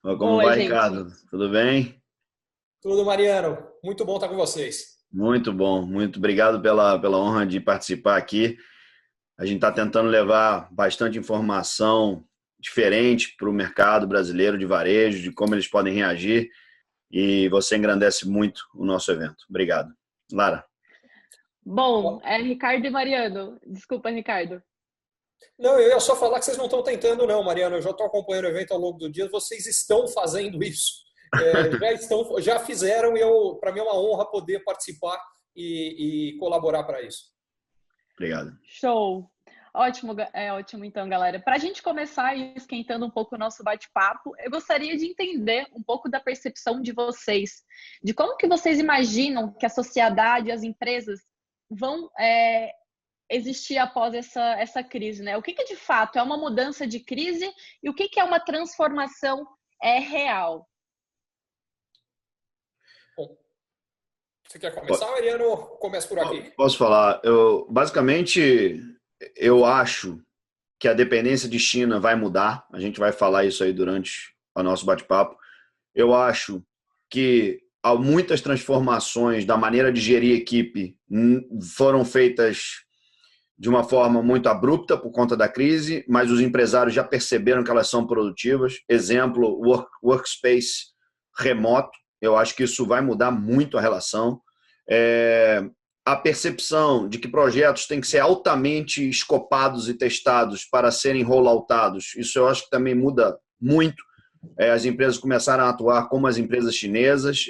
Como Oi, vai, gente. Ricardo? Tudo bem? Tudo, Mariano. Muito bom estar com vocês. Muito bom. Muito obrigado pela honra de participar aqui. A gente está tentando levar bastante informação diferente para o mercado brasileiro de varejo, de como eles podem reagir, e você engrandece muito o nosso evento. Obrigado. Lara. Bom, é Ricardo e Mariano. Desculpa, Ricardo. Não, eu ia só falar que vocês não estão tentando, não, Mariano. Eu já estou acompanhando o evento ao longo do dia. Vocês estão fazendo isso. Já fizeram e para mim é uma honra poder participar e colaborar para isso. Obrigado. Show. Ótimo, ótimo então, galera. Para a gente começar esquentando um pouco o nosso bate-papo, eu gostaria de entender um pouco da percepção de vocês, de como que vocês imaginam que a sociedade e as empresas vão existir após essa crise, né? O que de fato é uma mudança de crise e o que é uma transformação real? Bom, você quer começar, Mariano? Começa por aqui. Posso falar? Basicamente, eu acho que a dependência de China vai mudar. A gente vai falar isso aí durante o nosso bate-papo. Eu acho que há muitas transformações da maneira de gerir equipe foram feitas de uma forma muito abrupta por conta da crise, mas os empresários já perceberam que elas são produtivas. Exemplo, workspace remoto. Eu acho que isso vai mudar muito a relação. A percepção de que projetos têm que ser altamente escopados e testados para serem rolloutados, isso eu acho que também muda muito. As empresas começaram a atuar como as empresas chinesas.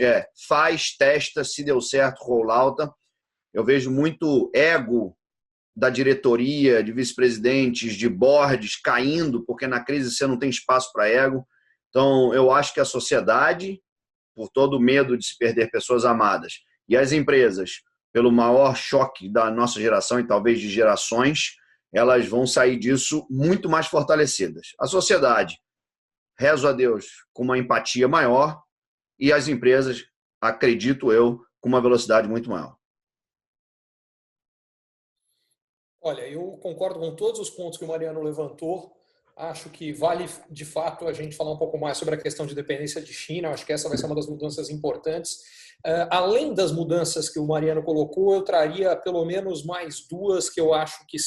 Faz, testa, se deu certo, rollouta. Eu vejo muito ego da diretoria, de vice-presidentes, de boards caindo, porque na crise você não tem espaço para ego. Então, eu acho que a sociedade, por todo o medo de se perder pessoas amadas, e as empresas, pelo maior choque da nossa geração e talvez de gerações, elas vão sair disso muito mais fortalecidas. A sociedade, rezo a Deus, com uma empatia maior, e as empresas, acredito eu, com uma velocidade muito maior. Olha, eu concordo com todos os pontos que o Mariano levantou. Acho que vale, de fato, a gente falar um pouco mais sobre a questão de dependência de China. Acho que essa vai ser uma das mudanças importantes. Além das mudanças que o Mariano colocou, eu traria pelo menos mais duas que eu acho que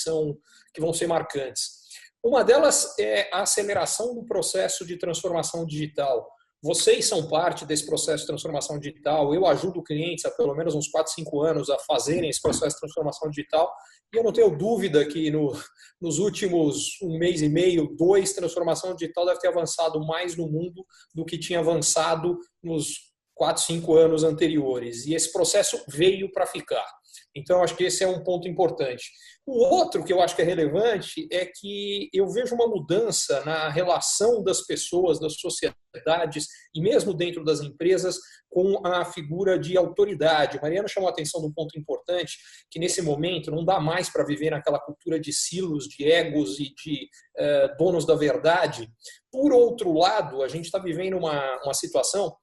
vão ser marcantes. Uma delas é a aceleração do processo de transformação digital. Vocês são parte desse processo de transformação digital. Eu ajudo clientes há pelo menos uns 4, 5 anos a fazerem esse processo de transformação digital. E eu não tenho dúvida que nos últimos 1 mês e meio, 2, transformação digital deve ter avançado mais no mundo do que tinha avançado nos 4, 5 anos anteriores. E esse processo veio para ficar. Então, acho que esse é um ponto importante. O outro que eu acho que é relevante é que eu vejo uma mudança na relação das pessoas, das sociedades e mesmo dentro das empresas com a figura de autoridade. O Mariano chamou a atenção de um ponto importante, que nesse momento não dá mais para viver naquela cultura de silos, de egos e de donos da verdade. Por outro lado, a gente está vivendo uma situação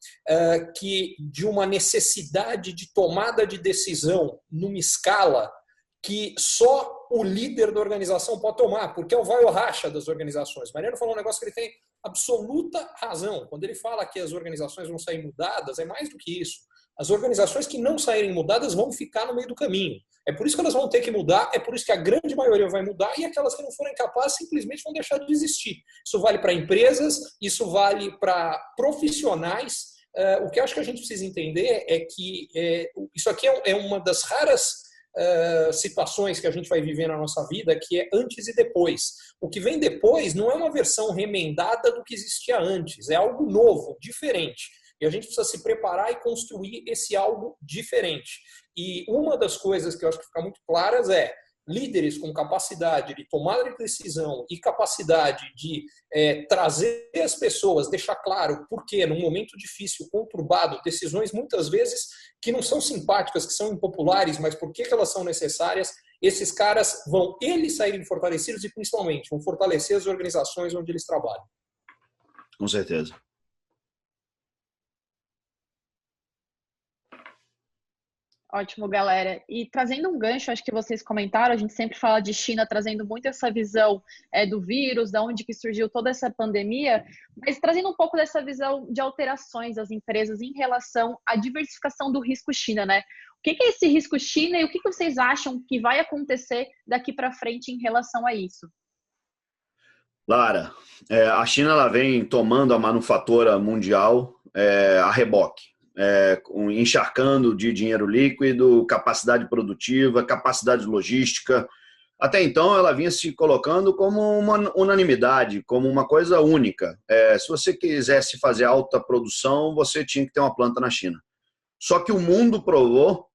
que de uma necessidade de tomada de decisão numa escala que só o líder da organização pode tomar, porque é o vai ou racha das organizações. Mariano falou um negócio que ele tem absoluta razão. Quando ele fala que as organizações vão sair mudadas, é mais do que isso. As organizações que não saírem mudadas vão ficar no meio do caminho. É por isso que elas vão ter que mudar, é por isso que a grande maioria vai mudar e aquelas que não forem capazes simplesmente vão deixar de existir. Isso vale para empresas, isso vale para profissionais. O que eu acho que a gente precisa entender é que isso aqui é uma das raras situações que a gente vai viver na nossa vida, que é antes e depois. O que vem depois não é uma versão remendada do que existia antes, é algo novo, diferente. E a gente precisa se preparar e construir esse algo diferente. E uma das coisas que eu acho que fica muito claras é líderes com capacidade de tomada de decisão e capacidade de trazer as pessoas, deixar claro por que, num momento difícil, conturbado, decisões muitas vezes que não são simpáticas, que são impopulares, mas por que elas são necessárias, esses caras vão, eles saírem fortalecidos e, principalmente, vão fortalecer as organizações onde eles trabalham. Com certeza. Ótimo, galera. E trazendo um gancho, acho que vocês comentaram, a gente sempre fala de China trazendo muito essa visão do vírus, da onde que surgiu toda essa pandemia, mas trazendo um pouco dessa visão de alterações das empresas em relação à diversificação do risco China, né? O que é esse risco China e o que vocês acham que vai acontecer daqui para frente em relação a isso? Lara, a China ela vem tomando a manufatura mundial a reboque. Encharcando de dinheiro líquido, capacidade produtiva, capacidade logística. Até então, ela vinha se colocando como uma unanimidade, como uma coisa única. Se você quisesse fazer alta produção, você tinha que ter uma planta na China. Só que o mundo provou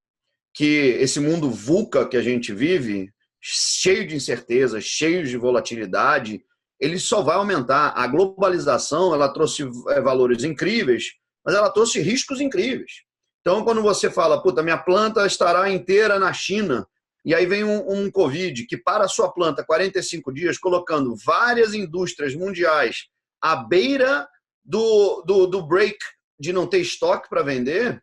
que esse mundo VUCA que a gente vive, cheio de incertezas, cheio de volatilidade, ele só vai aumentar. A globalização ela trouxe valores incríveis, mas ela trouxe riscos incríveis. Então, quando você fala, puta, minha planta estará inteira na China, e aí vem um Covid que para a sua planta 45 dias, colocando várias indústrias mundiais à beira do break de não ter estoque para vender,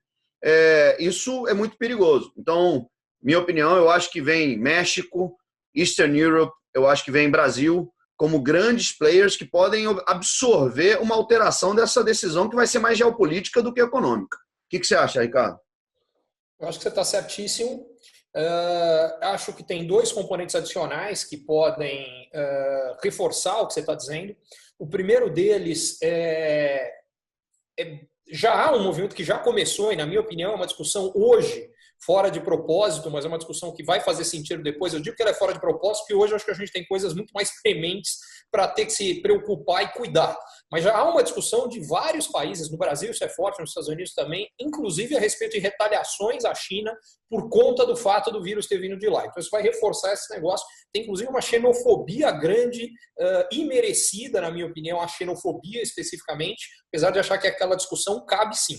isso é muito perigoso. Então, minha opinião, eu acho que vem México, Eastern Europe, eu acho que vem Brasil, como grandes players que podem absorver uma alteração dessa decisão que vai ser mais geopolítica do que econômica. O que você acha, Ricardo? Eu acho que você está certíssimo. Acho que tem dois componentes adicionais que podem reforçar o que você está dizendo. O primeiro deles já há um movimento que já começou, e na minha opinião é uma discussão hoje fora de propósito, mas é uma discussão que vai fazer sentido depois. Eu digo que ela é fora de propósito porque hoje eu acho que a gente tem coisas muito mais prementes para ter que se preocupar e cuidar. Mas já há uma discussão de vários países, no Brasil isso é forte, nos Estados Unidos também, inclusive a respeito de retaliações à China por conta do fato do vírus ter vindo de lá. Então isso vai reforçar esse negócio. Tem inclusive uma xenofobia grande, imerecida, na minha opinião, a xenofobia especificamente, apesar de achar que aquela discussão cabe sim.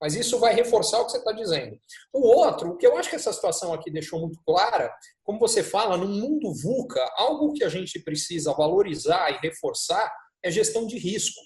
Mas isso vai reforçar o que você está dizendo. O outro, o que eu acho que essa situação aqui deixou muito clara, como você fala, no mundo VUCA, algo que a gente precisa valorizar e reforçar é gestão de risco.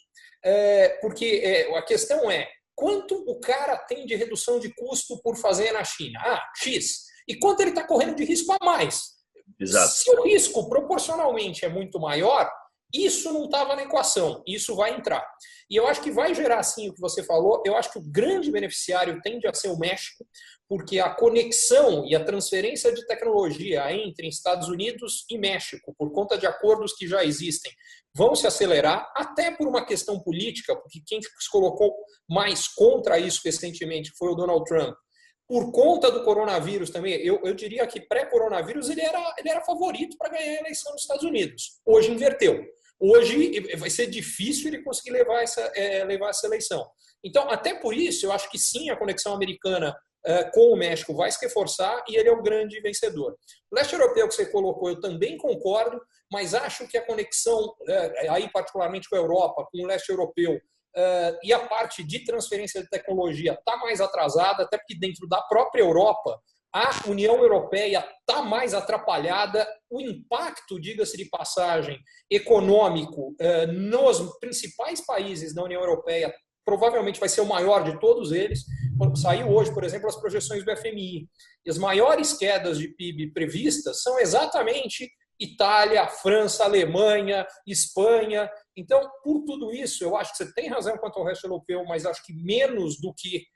Porque a questão é, quanto o cara tem de redução de custo por fazer na China? X. E quanto ele está correndo de risco a mais? Exato. Se o risco proporcionalmente é muito maior, isso não estava na equação, isso vai entrar. E eu acho que vai gerar, sim, o que você falou, eu acho que o grande beneficiário tende a ser o México, porque a conexão e a transferência de tecnologia entre Estados Unidos e México, por conta de acordos que já existem, vão se acelerar, até por uma questão política, porque quem se colocou mais contra isso recentemente foi o Donald Trump. Por conta do coronavírus também, eu diria que pré-coronavírus ele era favorito para ganhar a eleição nos Estados Unidos. Hoje inverteu. Hoje vai ser difícil ele conseguir levar essa eleição. Então, até por isso, eu acho que sim, a conexão americana com o México vai se reforçar e ele é o grande vencedor. O leste europeu que você colocou, eu também concordo, mas acho que a conexão, aí particularmente com a Europa, com o leste europeu, e a parte de transferência de tecnologia está mais atrasada, até porque dentro da própria Europa, a União Europeia está mais atrapalhada, o impacto, diga-se de passagem, econômico nos principais países da União Europeia provavelmente vai ser o maior de todos eles. Quando saiu hoje, por exemplo, as projeções do FMI. E as maiores quedas de PIB previstas são exatamente Itália, França, Alemanha, Espanha. Então, por tudo isso, eu acho que você tem razão quanto ao resto europeu, mas acho que menos do que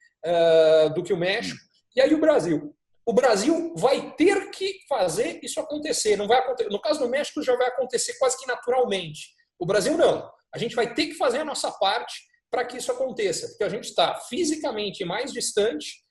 o México. E aí o Brasil. O Brasil vai ter que fazer isso acontecer. Não vai acontecer. No caso do México, já vai acontecer quase que naturalmente. O Brasil, não. A gente vai ter que fazer a nossa parte para que isso aconteça, porque a gente está fisicamente mais distante,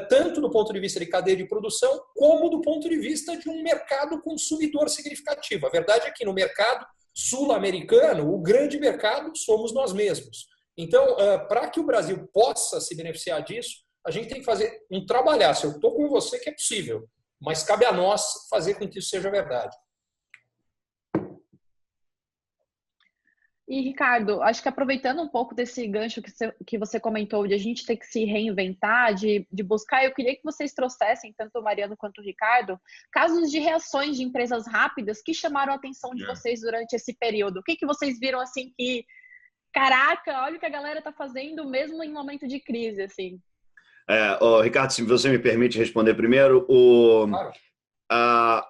tanto do ponto de vista de cadeia de produção, como do ponto de vista de um mercado consumidor significativo. A verdade é que no mercado sul-americano, o grande mercado somos nós mesmos. Então, para que o Brasil possa se beneficiar disso, a gente tem que fazer um trabalhar. Eu estou com você que é possível, mas cabe a nós fazer com que isso seja verdade. E, Ricardo, acho que aproveitando um pouco desse gancho que você comentou, de a gente ter que se reinventar, de buscar, eu queria que vocês trouxessem, tanto o Mariano quanto o Ricardo, casos de reações de empresas rápidas que chamaram a atenção de vocês durante esse período. O que vocês viram, assim, que, caraca, olha o que a galera tá fazendo mesmo em momento de crise, assim? Ricardo, se você me permite responder primeiro, Claro.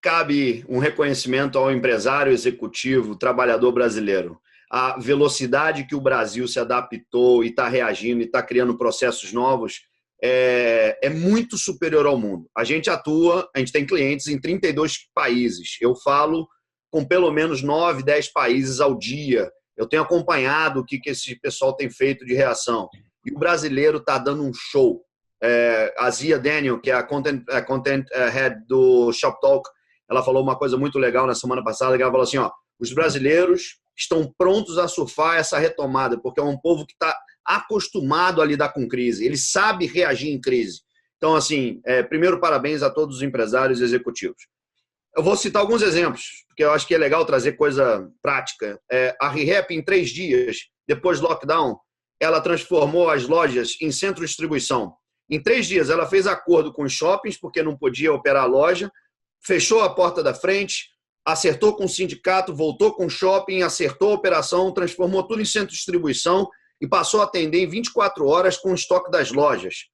Cabe um reconhecimento ao empresário executivo, trabalhador brasileiro. A velocidade que o Brasil se adaptou e está reagindo e está criando processos novos é muito superior ao mundo. A gente tem clientes em 32 países. Eu falo com pelo menos 9, 10 países ao dia. Eu tenho acompanhado o que esse pessoal tem feito de reação. E o brasileiro está dando um show. A Zia Daniel, que é a content head do ShopTalk, ela falou uma coisa muito legal na semana passada, que ela falou assim, os brasileiros estão prontos a surfar essa retomada, porque é um povo que está acostumado a lidar com crise, ele sabe reagir em crise. Então, assim, primeiro, parabéns a todos os empresários e executivos. Eu vou citar alguns exemplos, porque eu acho que é legal trazer coisa prática. A ReHap, em 3 dias, depois do lockdown, ela transformou as lojas em centro de distribuição. Em 3 dias, ela fez acordo com os shoppings, porque não podia operar a loja, fechou a porta da frente, acertou com o sindicato, voltou com o shopping, acertou a operação, transformou tudo em centro de distribuição e passou a atender em 24 horas com o estoque das lojas.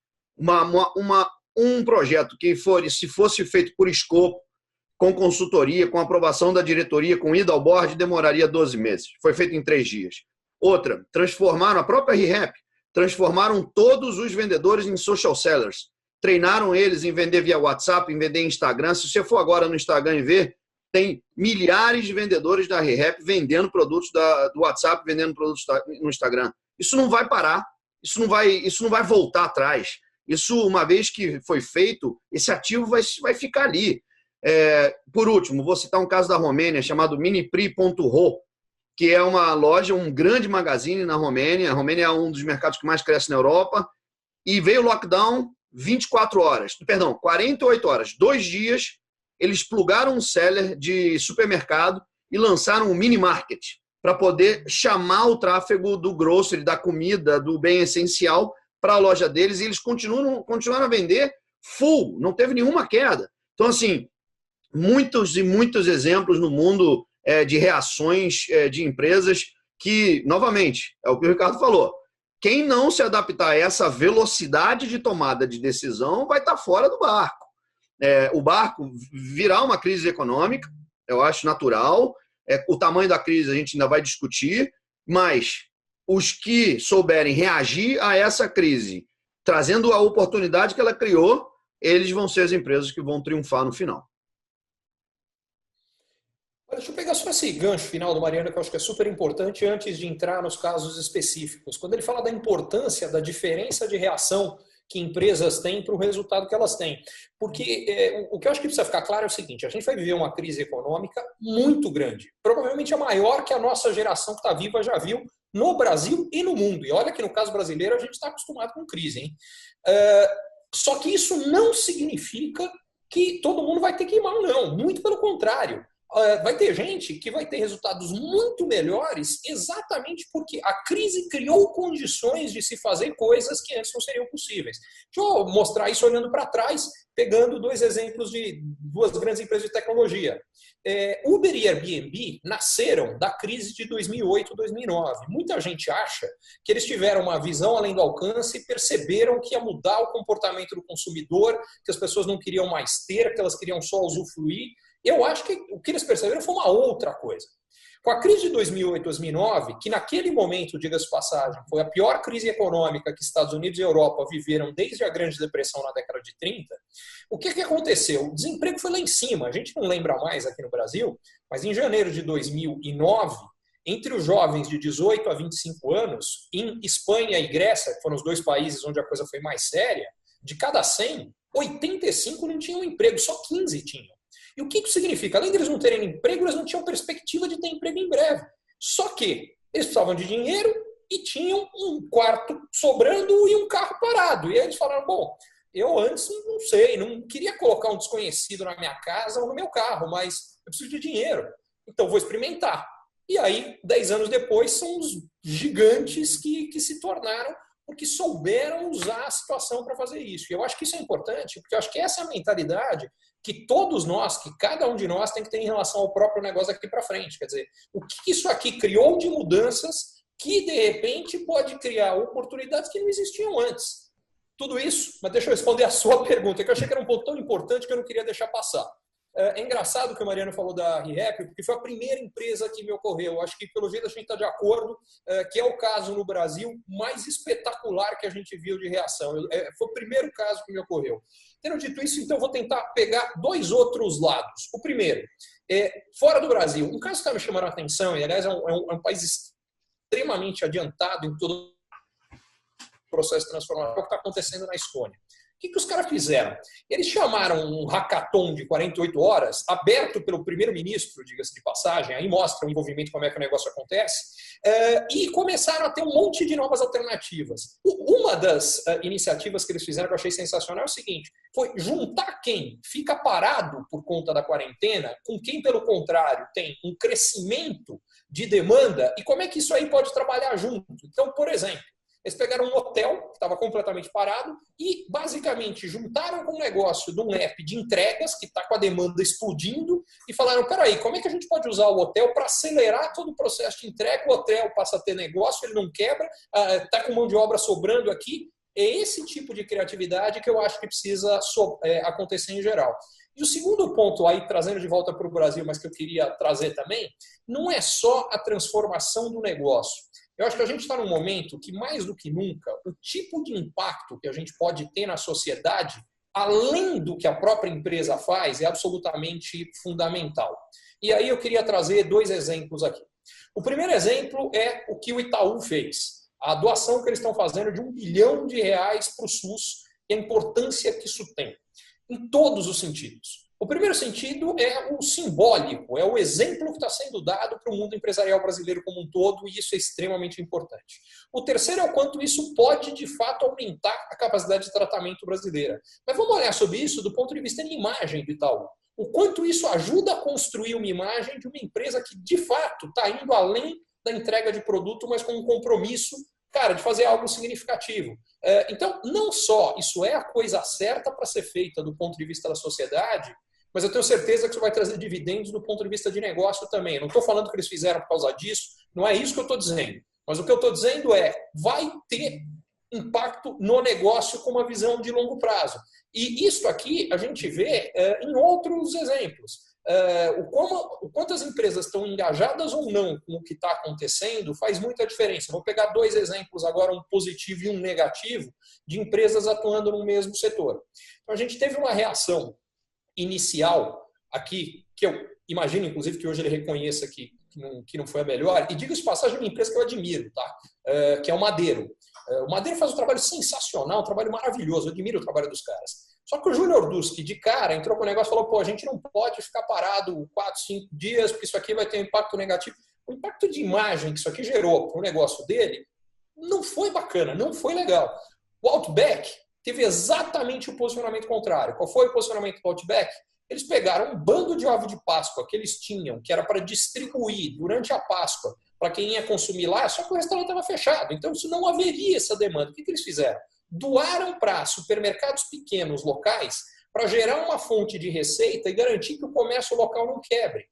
Um projeto que se fosse feito por escopo, com consultoria, com aprovação da diretoria, com ida ao board, demoraria 12 meses. Foi feito em 3 dias. Outra, transformaram a própria ReHap, transformaram todos os vendedores em social sellers. Treinaram eles em vender via WhatsApp, em vender em Instagram. Se você for agora no Instagram e ver, tem milhares de vendedores da ReHap vendendo produtos do WhatsApp, vendendo produtos no Instagram. Isso não vai parar, isso não vai voltar atrás. Isso, uma vez que foi feito, esse ativo vai ficar ali. Por último, vou citar um caso da Romênia chamado minipri.ro, que é uma loja, um grande magazine na Romênia. A Romênia é um dos mercados que mais cresce na Europa. E veio o lockdown 48 horas, 2 dias, eles plugaram um seller de supermercado e lançaram um mini market para poder chamar o tráfego do grocery, da comida, do bem essencial para a loja deles, e eles continuaram a vender full, não teve nenhuma queda. Então, assim, muitos e muitos exemplos no mundo de reações de empresas que, novamente, é o que o Ricardo falou, quem não se adaptar a essa velocidade de tomada de decisão vai estar fora do barco. O barco virar uma crise econômica, eu acho natural. O tamanho da crise a gente ainda vai discutir, mas os que souberem reagir a essa crise, trazendo a oportunidade que ela criou, eles vão ser as empresas que vão triunfar no final. Deixa eu pegar só esse gancho final do Mariano, que eu acho que é super importante, antes de entrar nos casos específicos. Quando ele fala da importância, da diferença de reação que empresas têm para o resultado que elas têm. Porque o que eu acho que precisa ficar claro é o seguinte, a gente vai viver uma crise econômica muito grande, provavelmente a maior que a nossa geração que está viva já viu no Brasil e no mundo. E olha que no caso brasileiro a gente está acostumado com crise, hein? Só que isso não significa que todo mundo vai ter que ir mal, não. Muito pelo contrário. Vai ter gente que vai ter resultados muito melhores exatamente porque a crise criou condições de se fazer coisas que antes não seriam possíveis. Deixa eu mostrar isso olhando para trás, pegando 2 exemplos de 2 grandes empresas de tecnologia. Uber e Airbnb nasceram da crise de 2008, 2009. Muita gente acha que eles tiveram uma visão além do alcance e perceberam que ia mudar o comportamento do consumidor, que as pessoas não queriam mais ter, que elas queriam só usufruir. Eu acho que o que eles perceberam foi uma outra coisa. Com a crise de 2008, 2009, que naquele momento, diga-se de passagem, foi a pior crise econômica que Estados Unidos e Europa viveram desde a Grande Depressão na década de 30, o que aconteceu? O desemprego foi lá em cima. A gente não lembra mais aqui no Brasil, mas em janeiro de 2009, entre os jovens de 18 a 25 anos, em Espanha e Grécia, que foram os 2 países onde a coisa foi mais séria, de cada 100, 85 não tinham emprego, só 15 tinham. E o que isso significa? Além de eles não terem emprego, eles não tinham perspectiva de ter emprego em breve. Só que eles precisavam de dinheiro e tinham um quarto sobrando e um carro parado. E aí eles falaram, bom, eu antes não sei, não queria colocar um desconhecido na minha casa ou no meu carro, mas eu preciso de dinheiro, então vou experimentar. E aí, 10 anos depois, são os gigantes que se tornaram porque souberam usar a situação para fazer isso. E eu acho que isso é importante, porque eu acho que essa é a mentalidade que todos nós, que cada um de nós tem que ter em relação ao próprio negócio daqui para frente. Quer dizer, o que isso aqui criou de mudanças que, de repente, pode criar oportunidades que não existiam antes. tudo isso, mas deixa eu responder a sua pergunta, que eu achei que era um ponto tão importante que eu não queria deixar passar. É engraçado que o Mariano falou da ReHap, porque foi a primeira empresa que me ocorreu. Acho que, pelo jeito, a gente está de acordo, que é o caso no Brasil mais espetacular que a gente viu de reação. Foi o primeiro caso que me ocorreu. Tendo dito isso, então, eu vou tentar pegar 2 outros lados. O primeiro, fora do Brasil, um caso que está me chamando a atenção, e, aliás, é um país extremamente adiantado em todo o processo de transformação, que está acontecendo na Estônia. O que os caras fizeram? Eles chamaram um hackathon de 48 horas, aberto pelo primeiro-ministro, diga-se de passagem, aí mostra o envolvimento, como é que o negócio acontece, e começaram a ter um monte de novas alternativas. Uma das iniciativas que eles fizeram, que eu achei sensacional, é o seguinte, foi juntar quem fica parado por conta da quarentena com quem, pelo contrário, tem um crescimento de demanda, e como é que isso aí pode trabalhar junto. Então, por exemplo, eles pegaram um hotel que estava completamente parado e, basicamente, juntaram com um negócio de um app de entregas que está com a demanda explodindo e falaram, peraí, como é que a gente pode usar o hotel para acelerar todo o processo de entrega? O hotel passa a ter negócio, ele não quebra, está com mão de obra sobrando aqui. É esse tipo de criatividade que eu acho que precisa acontecer em geral. E o segundo ponto, aí trazendo de volta para o Brasil, mas que eu queria trazer também, não é só a transformação do negócio. Eu acho que a gente está num momento que, mais do que nunca, o tipo de impacto que a gente pode ter na sociedade, além do que a própria empresa faz, é absolutamente fundamental. E aí eu queria trazer 2 exemplos aqui. O primeiro exemplo é o que o Itaú fez. A doação que eles estão fazendo de R$1 bilhão para o SUS e a importância que isso tem, em todos os sentidos. O primeiro sentido é o simbólico, é o exemplo que está sendo dado para o mundo empresarial brasileiro como um todo, e isso é extremamente importante. O terceiro é o quanto isso pode, de fato, aumentar a capacidade de tratamento brasileira. Mas vamos olhar sobre isso do ponto de vista de imagem do Itaú. O quanto isso ajuda a construir uma imagem de uma empresa que, de fato, está indo além da entrega de produto, mas com um compromisso, de fazer algo significativo. Então, não só isso é a coisa certa para ser feita do ponto de vista da sociedade, mas eu tenho certeza que isso vai trazer dividendos do ponto de vista de negócio também. Eu não estou falando que eles fizeram por causa disso, não é isso que eu estou dizendo. Mas o que eu estou dizendo é, vai ter impacto no negócio com uma visão de longo prazo. E isso aqui a gente vê em outros exemplos. O quanto as empresas estão engajadas ou não com o que está acontecendo faz muita diferença. Vou pegar 2 exemplos agora, um positivo e um negativo, de empresas atuando no mesmo setor. Então, a gente teve uma reação inicial aqui, que eu imagino, inclusive, que hoje ele reconheça que não foi a melhor, e diga-se de passagem, uma empresa que eu admiro, tá? Que é o Madeiro. O Madeiro faz um trabalho sensacional, um trabalho maravilhoso, eu admiro o trabalho dos caras. Só que o Júnior Duski, de cara, entrou com o negócio e falou, a gente não pode ficar parado 4, 5 dias, porque isso aqui vai ter um impacto negativo. O impacto de imagem que isso aqui gerou para o negócio dele não foi bacana, não foi legal. O Outback teve exatamente o posicionamento contrário. Qual foi o posicionamento do Outback? Eles pegaram um bando de ovo de Páscoa que eles tinham, que era para distribuir durante a Páscoa para quem ia consumir lá, só que o restaurante estava fechado. Então, isso não haveria essa demanda. O que eles fizeram? Doaram para supermercados pequenos locais para gerar uma fonte de receita e garantir que o comércio local não quebre.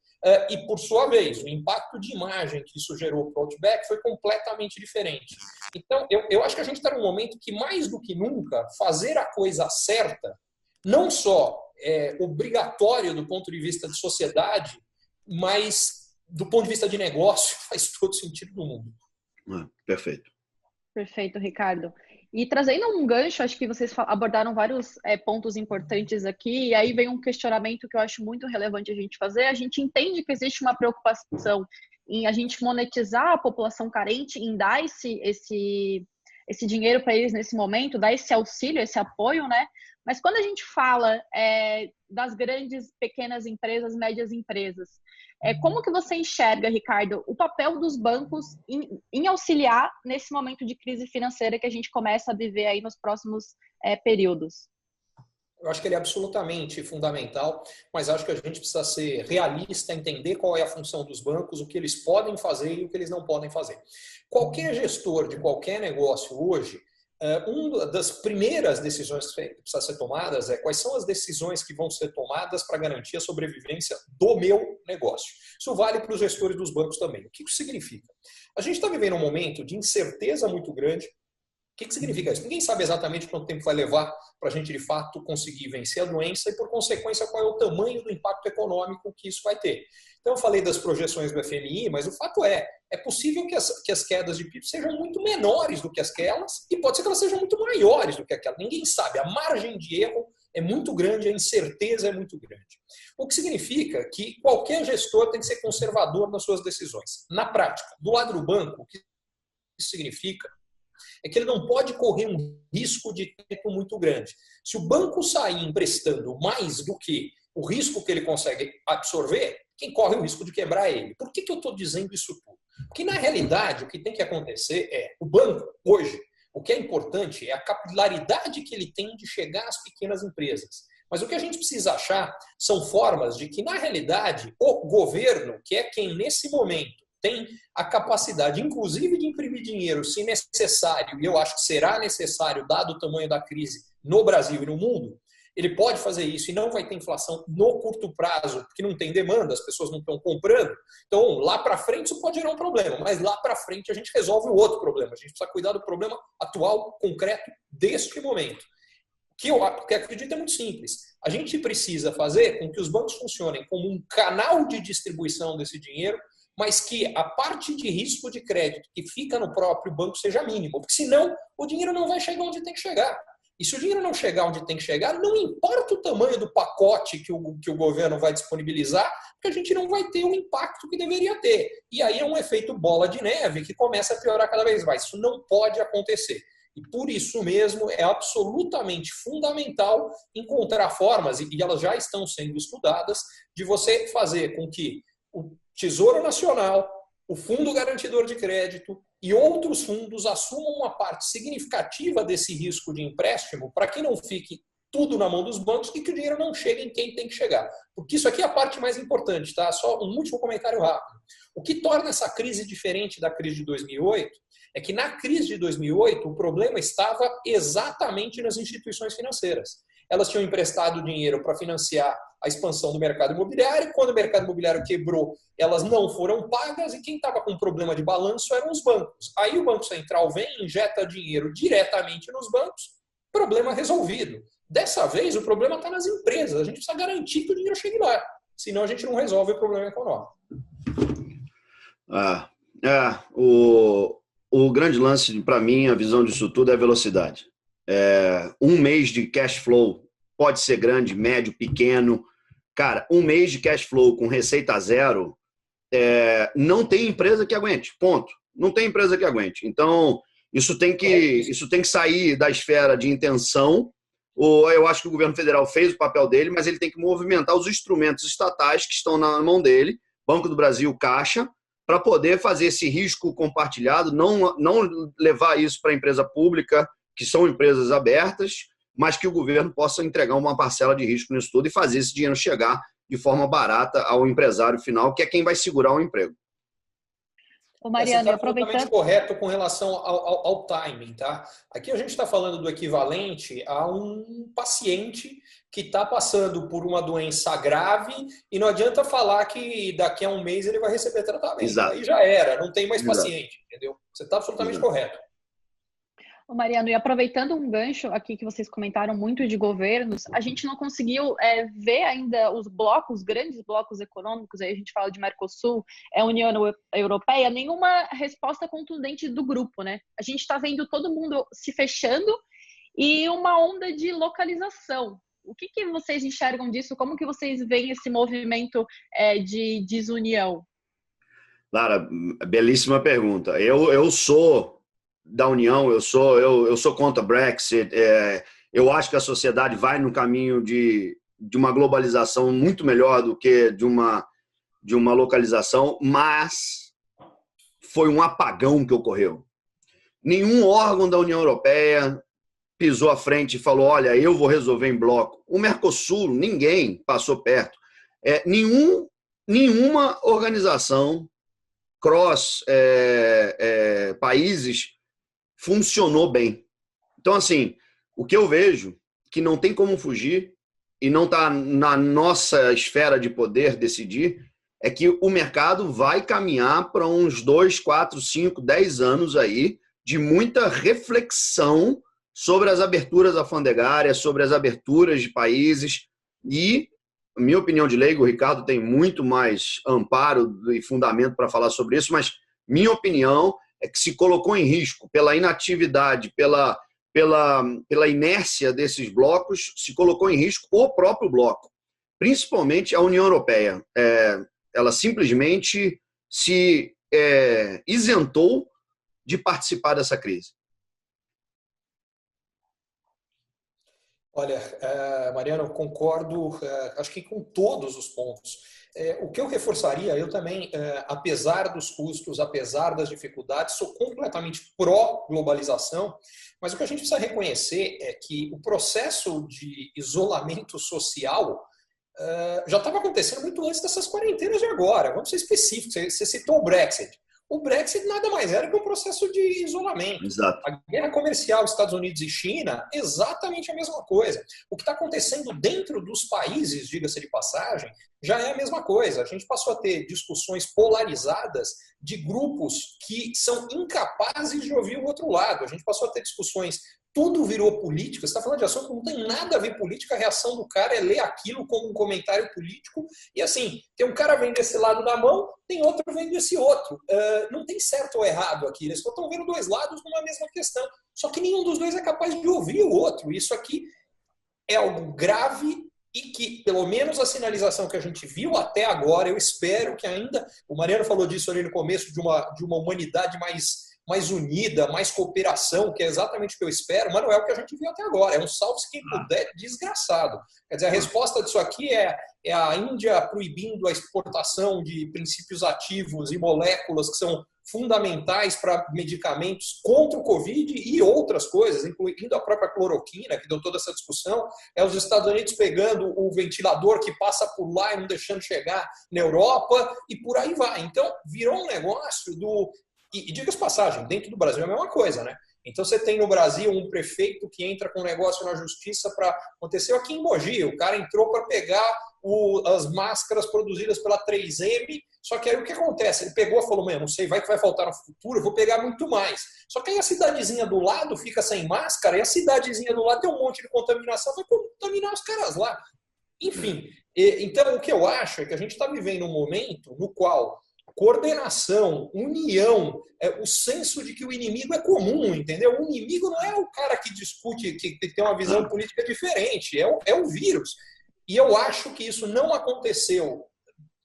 E, por sua vez, o impacto de imagem que isso gerou para o Outback foi completamente diferente. Então, eu acho que a gente está num momento que, mais do que nunca, fazer a coisa certa não só é obrigatório do ponto de vista de sociedade, mas do ponto de vista de negócio faz todo sentido do mundo. Perfeito. Perfeito, Ricardo. E trazendo um gancho, acho que vocês abordaram vários pontos importantes aqui, e aí vem um questionamento que eu acho muito relevante a gente fazer. A gente entende que existe uma preocupação em a gente monetizar a população carente, em dar esse dinheiro para eles nesse momento, dar esse auxílio, esse apoio, né? Mas quando a gente fala das grandes, pequenas empresas, médias empresas, como que você enxerga, Ricardo, o papel dos bancos em auxiliar nesse momento de crise financeira que a gente começa a viver aí nos próximos períodos? Eu acho que ele é absolutamente fundamental, mas acho que a gente precisa ser realista, entender qual é a função dos bancos, o que eles podem fazer e o que eles não podem fazer. Qualquer gestor de qualquer negócio hoje, uma das primeiras decisões que precisa ser tomadas é quais são as decisões que vão ser tomadas para garantir a sobrevivência do meu negócio. Isso vale para os gestores dos bancos também. O que isso significa? A gente está vivendo um momento de incerteza muito grande, que significa isso? Ninguém sabe exatamente quanto tempo vai levar para a gente, de fato, conseguir vencer a doença e, por consequência, qual é o tamanho do impacto econômico que isso vai ter. Então, eu falei das projeções do FMI, mas o fato é possível que as quedas de PIB sejam muito menores do que aquelas e pode ser que elas sejam muito maiores do que aquelas. Ninguém sabe. A margem de erro é muito grande, a incerteza é muito grande. O que significa que qualquer gestor tem que ser conservador nas suas decisões. Na prática, do lado do banco, o que isso significa é que ele não pode correr um risco de tempo muito grande. Se o banco sair emprestando mais do que o risco que ele consegue absorver, quem corre o risco de quebrar é ele. Por que eu estou dizendo isso tudo? Porque, na realidade, o que tem que acontecer é, o banco, hoje, o que é importante é a capilaridade que ele tem de chegar às pequenas empresas. Mas o que a gente precisa achar são formas de que, na realidade, o governo, que é quem, nesse momento, tem a capacidade, inclusive, de imprimir dinheiro, se necessário, e eu acho que será necessário, dado o tamanho da crise no Brasil e no mundo, ele pode fazer isso e não vai ter inflação no curto prazo, porque não tem demanda, as pessoas não estão comprando. Então, lá para frente, isso pode gerar um problema, mas lá para frente a gente resolve o outro problema. A gente precisa cuidar do problema atual, concreto, deste momento. O que eu acredito é muito simples. A gente precisa fazer com que os bancos funcionem como um canal de distribuição desse dinheiro, mas que a parte de risco de crédito que fica no próprio banco seja mínima, porque senão o dinheiro não vai chegar onde tem que chegar. E se o dinheiro não chegar onde tem que chegar, não importa o tamanho do pacote que o governo vai disponibilizar, porque a gente não vai ter o impacto que deveria ter. E aí é um efeito bola de neve que começa a piorar cada vez mais. Isso não pode acontecer. E por isso mesmo é absolutamente fundamental encontrar formas, e elas já estão sendo estudadas, de você fazer com que o Tesouro Nacional, o Fundo Garantidor de Crédito e outros fundos assumam uma parte significativa desse risco de empréstimo para que não fique tudo na mão dos bancos e que o dinheiro não chegue em quem tem que chegar. Porque isso aqui é a parte mais importante, tá? Só um último comentário rápido. O que torna essa crise diferente da crise de 2008 é que na crise de 2008 o problema estava exatamente nas instituições financeiras. Elas tinham emprestado dinheiro para financiar a expansão do mercado imobiliário. Quando o mercado imobiliário quebrou, elas não foram pagas e quem estava com problema de balanço eram os bancos. Aí o Banco Central vem e injeta dinheiro diretamente nos bancos, problema resolvido. Dessa vez, o problema está nas empresas. A gente precisa garantir que o dinheiro chegue lá. Senão a gente não resolve o problema econômico. O grande lance, para mim, a visão disso tudo é a velocidade. Um mês de cash flow pode ser grande, médio, pequeno. Cara, um mês de cash flow com receita zero, não tem empresa que aguente, ponto. Não tem empresa que aguente. Então, isso tem que sair da esfera de intenção. Eu acho que o governo federal fez o papel dele, mas ele tem que movimentar os instrumentos estatais que estão na mão dele, Banco do Brasil, Caixa, para poder fazer esse risco compartilhado, não levar isso para a empresa pública, que são empresas abertas, mas que o governo possa entregar uma parcela de risco nisso tudo e fazer esse dinheiro chegar de forma barata ao empresário final, que é quem vai segurar o emprego. Ô Mariano, você está completamente correto com relação ao timing, tá? Aqui a gente está falando do equivalente a um paciente que está passando por uma doença grave e não adianta falar que daqui a um mês ele vai receber tratamento. Exato. Aí já era, não tem mais Exato. paciente, entendeu? Você está absolutamente correto. Ô Mariano, e aproveitando um gancho aqui que vocês comentaram muito de governos, a gente não conseguiu ver ainda os grandes blocos econômicos, aí a gente fala de Mercosul, União Europeia, nenhuma resposta contundente do grupo, né? A gente está vendo todo mundo se fechando e uma onda de localização. O que vocês enxergam disso? Como que vocês veem esse movimento de desunião? Lara, belíssima pergunta. Eu sou da União, eu sou contra Brexit. Eu acho que a sociedade vai no caminho de uma globalização muito melhor do que de uma localização, mas foi um apagão que ocorreu. Nenhum órgão da União Europeia pisou à frente e falou, olha, eu vou resolver em bloco. O Mercosul, ninguém passou perto. Nenhuma organização cross países funcionou bem. Então, assim, o que eu vejo que não tem como fugir e não está na nossa esfera de poder decidir é que o mercado vai caminhar para uns 2, 4, 5, 10 anos aí de muita reflexão sobre as aberturas alfandegárias, sobre as aberturas de países e, minha opinião de leigo, o Ricardo tem muito mais amparo e fundamento para falar sobre isso, mas minha opinião é que se colocou em risco pela inatividade, pela inércia desses blocos, se colocou em risco o próprio bloco, principalmente a União Europeia. Ela simplesmente se isentou de participar dessa crise. Olha, Mariano, eu concordo, acho que com todos os pontos. O que eu reforçaria, eu também, apesar dos custos, apesar das dificuldades, sou completamente pró-globalização, mas o que a gente precisa reconhecer é que o processo de isolamento social já estava acontecendo muito antes dessas quarentenas de agora. Vamos ser específicos, você citou o Brexit. O Brexit nada mais era que um processo de isolamento. Exato. A guerra comercial Estados Unidos e China, exatamente a mesma coisa. O que está acontecendo dentro dos países, diga-se de passagem, já é a mesma coisa. A gente passou a ter discussões polarizadas de grupos que são incapazes de ouvir o outro lado. A gente passou a ter discussões, tudo virou política. Você está falando de assunto que não tem nada a ver política, a reação do cara é ler aquilo como um comentário político. E assim, tem um cara vendo desse lado da mão, tem outro vendo desse outro. Não tem certo ou errado aqui. Eles estão vendo dois lados numa mesma questão. Só que nenhum dos dois é capaz de ouvir o outro. Isso aqui é algo grave e que, pelo menos a sinalização que a gente viu até agora, eu espero que ainda... O Mariano falou disso ali no começo, de uma humanidade mais unida, mais cooperação, que é exatamente o que eu espero, mas não é o que a gente viu até agora. É um salve-se quem puder desgraçado. Quer dizer, a resposta disso aqui é a Índia proibindo a exportação de princípios ativos e moléculas que são fundamentais para medicamentos contra o Covid e outras coisas, incluindo a própria cloroquina, que deu toda essa discussão. É os Estados Unidos pegando o ventilador que passa por lá e não deixando chegar na Europa, e por aí vai. Então, virou um negócio do... E diga-se passagem, dentro do Brasil é a mesma coisa, né? Então você tem no Brasil um prefeito que entra com um negócio na justiça para... Aconteceu aqui em Mogi, o cara entrou para pegar as máscaras produzidas pela 3M, só que aí o que acontece? Ele pegou e falou, não sei, vai que vai faltar no futuro, eu vou pegar muito mais. Só que aí a cidadezinha do lado fica sem máscara e a cidadezinha do lado tem um monte de contaminação, vai contaminar os caras lá. Enfim, então o que eu acho é que a gente está vivendo um momento no qual coordenação, união, o senso de que o inimigo é comum, entendeu? O inimigo não é o cara que discute, que tem uma visão política diferente, é o vírus. E eu acho que isso não aconteceu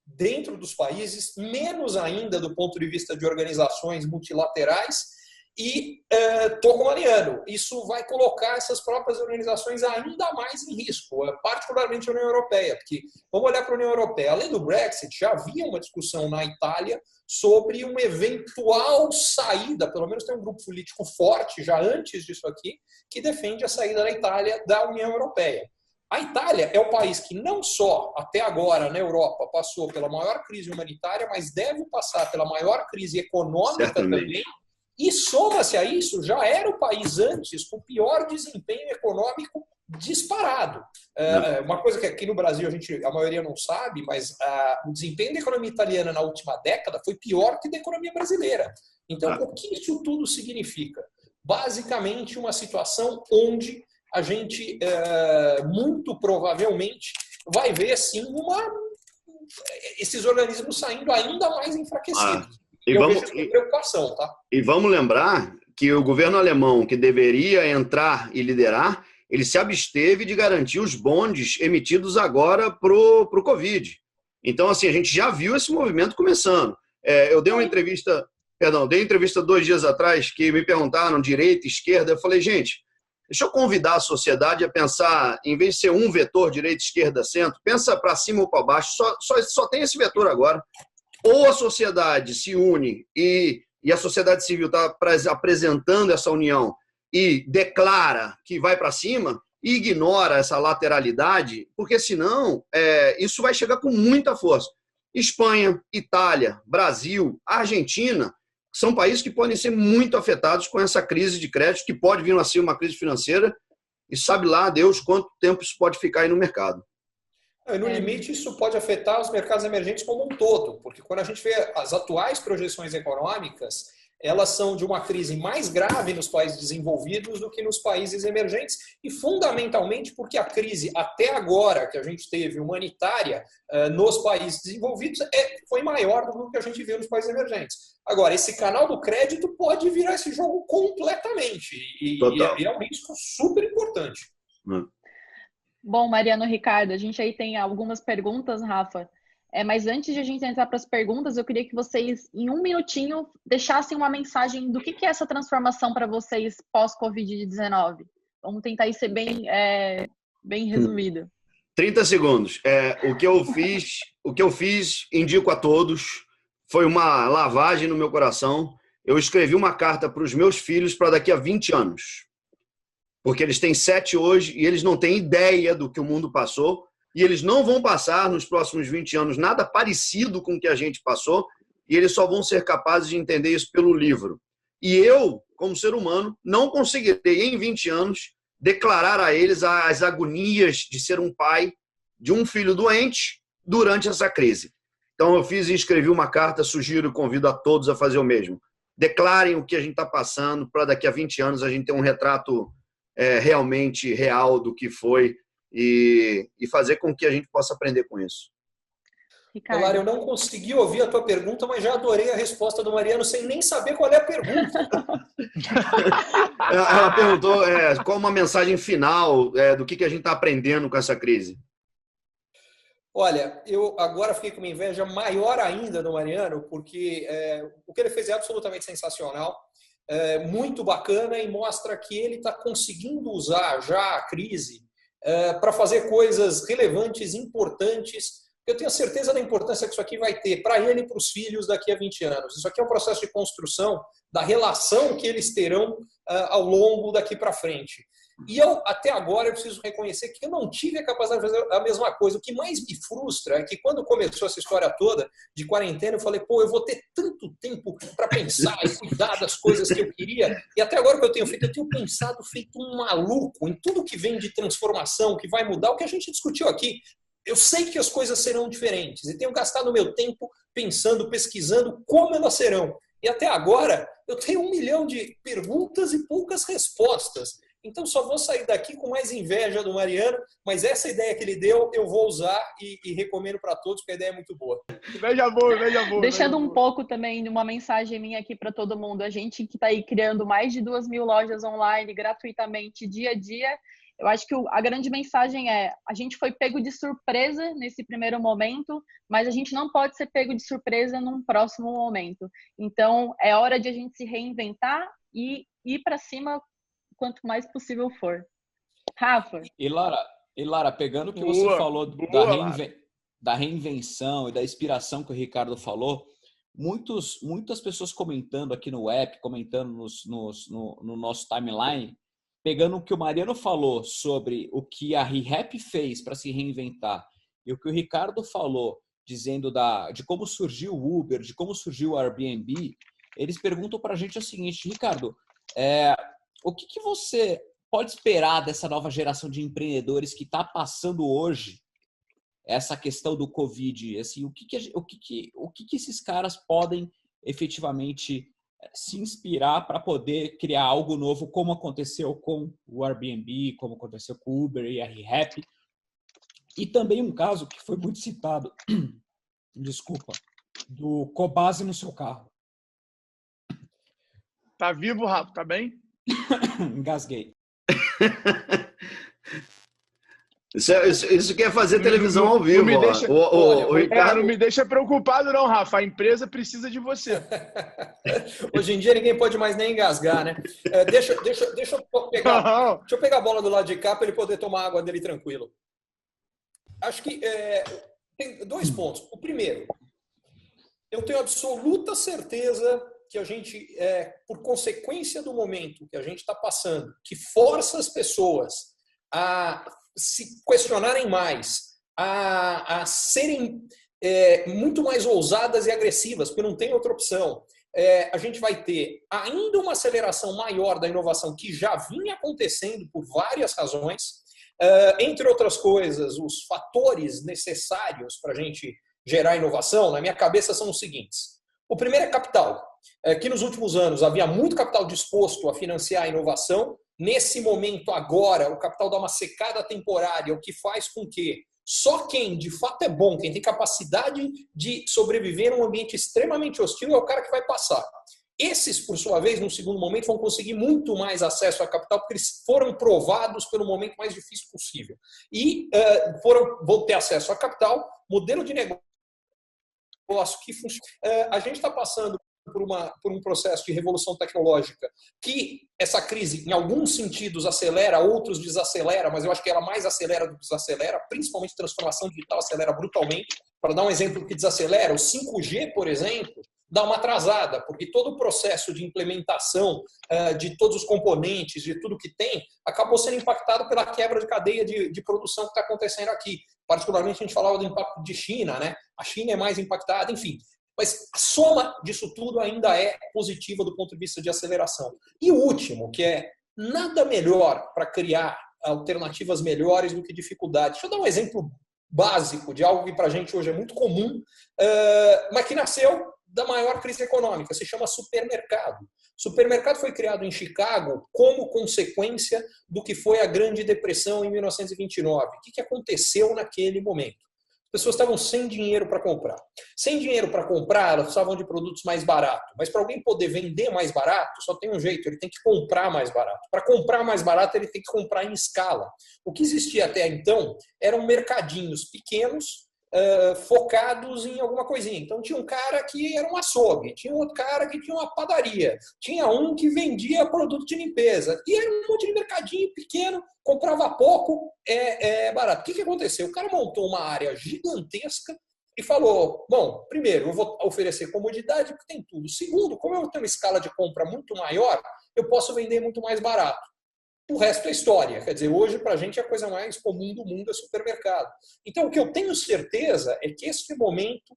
dentro dos países, menos ainda do ponto de vista de organizações multilaterais, e estou com o Mariano. Isso vai colocar essas próprias organizações ainda mais em risco, particularmente a União Europeia, porque vamos olhar para a União Europeia. Além do Brexit, já havia uma discussão na Itália sobre uma eventual saída, pelo menos tem um grupo político forte já antes disso aqui, que defende a saída da Itália da União Europeia. A Itália é o país que não só, até agora, na Europa, passou pela maior crise humanitária, mas deve passar pela maior crise econômica também. E soma-se a isso, já era o país antes com o pior desempenho econômico disparado. Uma coisa que aqui no Brasil a maioria não sabe, mas o desempenho da economia italiana na última década foi pior que da economia brasileira. Então, o que isso tudo significa? Basicamente, uma situação onde a gente, muito provavelmente, vai ver assim, esses organismos saindo ainda mais enfraquecidos. Eu vejo isso com preocupação, tá? E vamos lembrar que o governo alemão, que deveria entrar e liderar, ele se absteve de garantir os bondes emitidos agora para o Covid. Então, assim, a gente já viu esse movimento começando. Eu dei uma entrevista, 2 dias atrás, que me perguntaram direita, esquerda. Eu falei, gente, deixa eu convidar a sociedade a pensar, em vez de ser um vetor, direita, esquerda, centro, pensa para cima ou para baixo, só tem esse vetor agora. Ou a sociedade se une e a sociedade civil está apresentando essa união e declara que vai para cima e ignora essa lateralidade, porque senão isso vai chegar com muita força. Espanha, Itália, Brasil, Argentina são países que podem ser muito afetados com essa crise de crédito, que pode vir a ser uma crise financeira, e sabe lá Deus quanto tempo isso pode ficar aí no mercado. No limite, isso pode afetar os mercados emergentes como um todo, porque quando a gente vê as atuais projeções econômicas, elas são de uma crise mais grave nos países desenvolvidos do que nos países emergentes, e fundamentalmente porque a crise até agora que a gente teve humanitária nos países desenvolvidos foi maior do que o que a gente viu nos países emergentes. Agora, esse canal do crédito pode virar esse jogo completamente, e é um risco super importante. Bom, Mariano, Ricardo, a gente aí tem algumas perguntas, Rafa. Mas antes de a gente entrar para as perguntas, eu queria que vocês, em um minutinho, deixassem uma mensagem do que é essa transformação para vocês pós-Covid-19. Vamos tentar aí ser bem resumido. 30 segundos. O que eu fiz, indico a todos, foi uma lavagem no meu coração. Eu escrevi uma carta para os meus filhos para daqui a 20 anos. Porque eles têm 7 hoje e eles não têm ideia do que o mundo passou. E eles não vão passar nos próximos 20 anos nada parecido com o que a gente passou. E eles só vão ser capazes de entender isso pelo livro. E eu, como ser humano, não conseguirei em 20 anos declarar a eles as agonias de ser um pai de um filho doente durante essa crise. Então eu fiz e escrevi uma carta, sugiro e convido a todos a fazer o mesmo. Declarem o que a gente está passando para daqui a 20 anos a gente ter um retrato realmente real do que foi e fazer com que a gente possa aprender com isso. Lara, eu não consegui ouvir a tua pergunta, mas já adorei a resposta do Mariano sem nem saber qual é a pergunta. Ela perguntou qual uma mensagem final do que a gente está aprendendo com essa crise. Olha, eu agora fiquei com uma inveja maior ainda do Mariano, porque o que ele fez é absolutamente sensacional, muito bacana, e mostra que ele está conseguindo usar já a crise para fazer coisas relevantes, importantes. Eu tenho certeza da importância que isso aqui vai ter para ele e para os filhos daqui a 20 anos. Isso aqui é um processo de construção da relação que eles terão ao longo daqui para frente. E até agora, eu preciso reconhecer que eu não tive a capacidade de fazer a mesma coisa. O que mais me frustra é que quando começou essa história toda de quarentena, eu falei, eu vou ter tanto tempo para pensar e cuidar das coisas que eu queria. E até agora o que eu tenho pensado feito um maluco em tudo que vem de transformação, que vai mudar, o que a gente discutiu aqui. Eu sei que as coisas serão diferentes e tenho gastado meu tempo pensando, pesquisando como elas serão. E até agora, eu tenho 1 milhão de perguntas e poucas respostas. Então, só vou sair daqui com mais inveja do Mariano, mas essa ideia que ele deu, eu vou usar e recomendo para todos, porque a ideia é muito boa. Inveja boa, inveja boa. Deixando um pouco também uma mensagem minha aqui para todo mundo. A gente que está aí criando mais de 2.000 lojas online gratuitamente dia a dia, eu acho que a grande mensagem a gente foi pego de surpresa nesse primeiro momento, mas a gente não pode ser pego de surpresa num próximo momento. Então, é hora de a gente se reinventar e ir para cima quanto mais possível for. Rafa? E Lara, pegando o que você falou da reinvenção e da inspiração que o Ricardo falou, muitas pessoas comentando aqui no app, comentando no nosso timeline, pegando o que o Mariano falou sobre o que a ReHap fez para se reinventar e o que o Ricardo falou, dizendo de como surgiu o Uber, de como surgiu o Airbnb, eles perguntam para a gente o seguinte, Ricardo, o que você pode esperar dessa nova geração de empreendedores que está passando hoje essa questão do Covid? Assim, o que esses caras podem efetivamente se inspirar para poder criar algo novo, como aconteceu com o Airbnb, como aconteceu com o Uber e a ReHap? E também um caso que foi muito citado, desculpa, do Cobase no seu carro. Tá vivo, Rafa? Tá bem? Engasguei. Isso quer fazer televisão ao vivo. Não me deixa preocupado não, Rafa. A empresa precisa de você. Hoje em dia ninguém pode mais nem engasgar, né? Deixa eu pegar a bola do lado de cá para ele poder tomar a água dele tranquilo. Acho que tem 2 pontos. O primeiro, eu tenho absoluta certeza que a gente, por consequência do momento que a gente está passando, que força as pessoas a se questionarem mais, a serem muito mais ousadas e agressivas, porque não tem outra opção. A gente vai ter ainda uma aceleração maior da inovação que já vinha acontecendo por várias razões, entre outras coisas, os fatores necessários para a gente gerar inovação, na minha cabeça, são os seguintes. O primeiro é capital, que nos últimos anos havia muito capital disposto a financiar a inovação. Nesse momento, agora, o capital dá uma secada temporária, o que faz com que só quem de fato é bom, quem tem capacidade de sobreviver num ambiente extremamente hostil, é o cara que vai passar. Esses, por sua vez, no segundo momento, vão conseguir muito mais acesso a capital, porque eles foram provados pelo momento mais difícil possível. E vão ter acesso a capital, modelo de negócio que funciona. A gente está passando por um processo de revolução tecnológica que essa crise, em alguns sentidos, acelera, outros desacelera, mas eu acho que ela mais acelera do que desacelera, principalmente transformação digital acelera brutalmente. Para dar um exemplo que desacelera, o 5G, por exemplo, dá uma atrasada, porque todo o processo de implementação de todos os componentes, de tudo que tem, acabou sendo impactado pela quebra de cadeia de produção que está acontecendo aqui. Particularmente, a gente falava do impacto de China, né? A China é mais impactada, enfim. Mas a soma disso tudo ainda é positiva do ponto de vista de aceleração. E o último, que é nada melhor para criar alternativas melhores do que dificuldade. Deixa eu dar um exemplo básico de algo que para a gente hoje é muito comum, mas que nasceu da maior crise econômica, se chama supermercado. Supermercado foi criado em Chicago como consequência do que foi a Grande Depressão em 1929. O que aconteceu naquele momento? As pessoas estavam sem dinheiro para comprar. Sem dinheiro para comprar, elas precisavam de produtos mais baratos. Mas para alguém poder vender mais barato, só tem um jeito, ele tem que comprar mais barato. Para comprar mais barato, ele tem que comprar em escala. O que existia até então eram mercadinhos pequenos, focados em alguma coisinha. Então tinha um cara que era um açougue, tinha outro cara que tinha uma padaria, tinha um que vendia produto de limpeza, e era um monte de mercadinho pequeno, comprava pouco, barato. O que aconteceu? O cara montou uma área gigantesca e falou, bom, primeiro, eu vou oferecer comodidade porque tem tudo. Segundo, como eu tenho uma escala de compra muito maior, eu posso vender muito mais barato. O resto é história. Quer dizer, hoje, para a gente, a coisa mais comum do mundo é supermercado. Então, o que eu tenho certeza é que esse momento,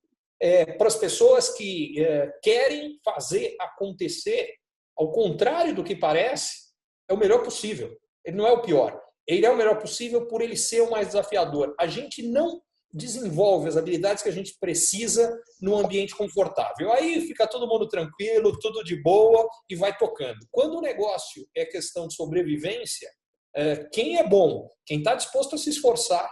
para as pessoas que querem fazer acontecer, ao contrário do que parece, é o melhor possível. Ele não é o pior. Ele é o melhor possível por ele ser o mais desafiador. A gente não desenvolve as habilidades que a gente precisa num ambiente confortável. Aí fica todo mundo tranquilo, tudo de boa e vai tocando. Quando o negócio é questão de sobrevivência, quem é bom, quem está disposto a se esforçar,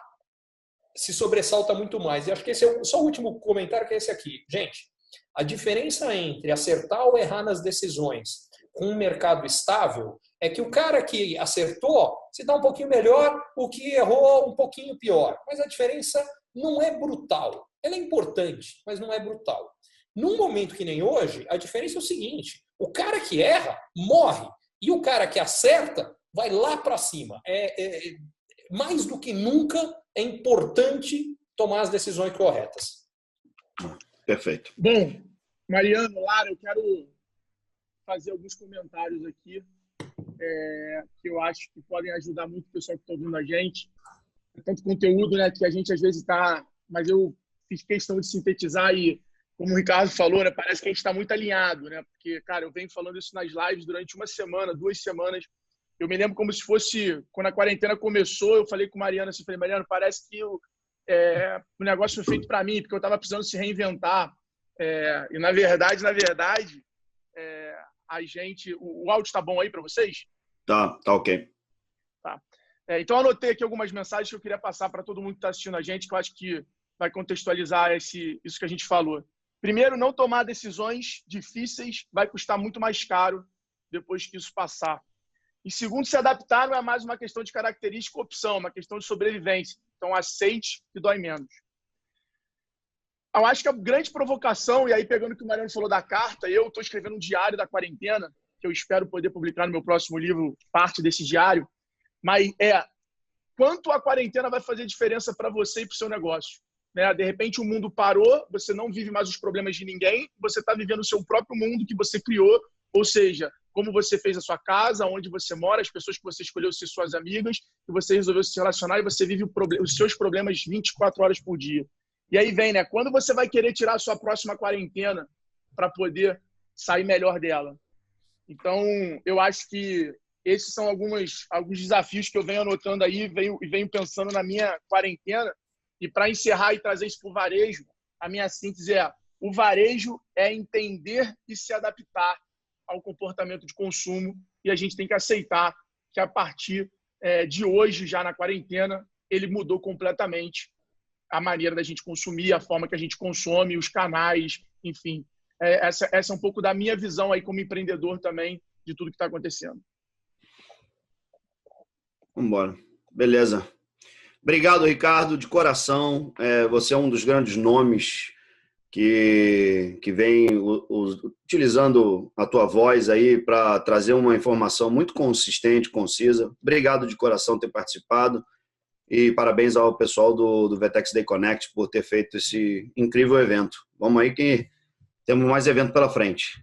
se sobressalta muito mais. E acho que esse é só o último comentário, que é esse aqui. Gente, a diferença entre acertar ou errar nas decisões com um mercado estável é que o cara que acertou se dá um pouquinho melhor, o que errou um pouquinho pior. Mas a diferença não é brutal. Ela é importante, mas não é brutal. Num momento que nem hoje, a diferença é o seguinte: o cara que erra morre e o cara que acerta vai lá para cima. Mais do que nunca é importante tomar as decisões corretas. Perfeito. Bom, Mariano, Lara, eu quero fazer alguns comentários aqui que eu acho que podem ajudar muito o pessoal que está ouvindo a gente. Tanto conteúdo, né, que a gente às vezes está... Mas eu fiz questão de sintetizar e, como o Ricardo falou, né, parece que a gente está muito alinhado, né? Porque, cara, eu venho falando isso nas lives durante uma semana, 2 semanas. Eu me lembro como se fosse... Quando a quarentena começou, eu falei com o Mariano assim, falei, Mariano, parece que o negócio foi feito para mim, porque eu estava precisando se reinventar. E, na verdade, a gente... O áudio está bom aí para vocês? Tá ok. Tá. Então, eu anotei aqui algumas mensagens que eu queria passar para todo mundo que está assistindo a gente, que eu acho que vai contextualizar isso que a gente falou. Primeiro, não tomar decisões difíceis vai custar muito mais caro depois que isso passar. E segundo, se adaptar não é mais uma questão de característica ou opção, é uma questão de sobrevivência. Então, aceite que dói menos. Eu acho que a grande provocação, e aí pegando o que o Mariano falou da carta, eu estou escrevendo um diário da quarentena, que eu espero poder publicar no meu próximo livro, parte desse diário, mas quanto a quarentena vai fazer diferença para você e para o seu negócio. Né? De repente o mundo parou, você não vive mais os problemas de ninguém, você está vivendo o seu próprio mundo que você criou, ou seja, como você fez a sua casa, onde você mora, as pessoas que você escolheu ser suas amigas, que você resolveu se relacionar e você vive os seus problemas 24 horas por dia. E aí vem, né? Quando você vai querer tirar a sua próxima quarentena para poder sair melhor dela? Então, eu acho que esses são alguns desafios que eu venho anotando aí e venho pensando na minha quarentena. E para encerrar e trazer isso para o varejo, a minha síntese é: O varejo é entender e se adaptar ao comportamento de consumo, e a gente tem que aceitar que a partir de hoje, já na quarentena, ele mudou completamente a maneira da gente consumir, a forma que a gente consome, os canais, enfim. Essa é um pouco da minha visão aí como empreendedor também de tudo que está acontecendo. Vamos embora. Beleza. Obrigado, Ricardo, de coração. Você é um dos grandes nomes que vem utilizando a tua voz aí para trazer uma informação muito consistente, concisa. Obrigado de coração por ter participado e parabéns ao pessoal do Vetex Day Connect por ter feito esse incrível evento. Vamos aí que temos mais evento pela frente.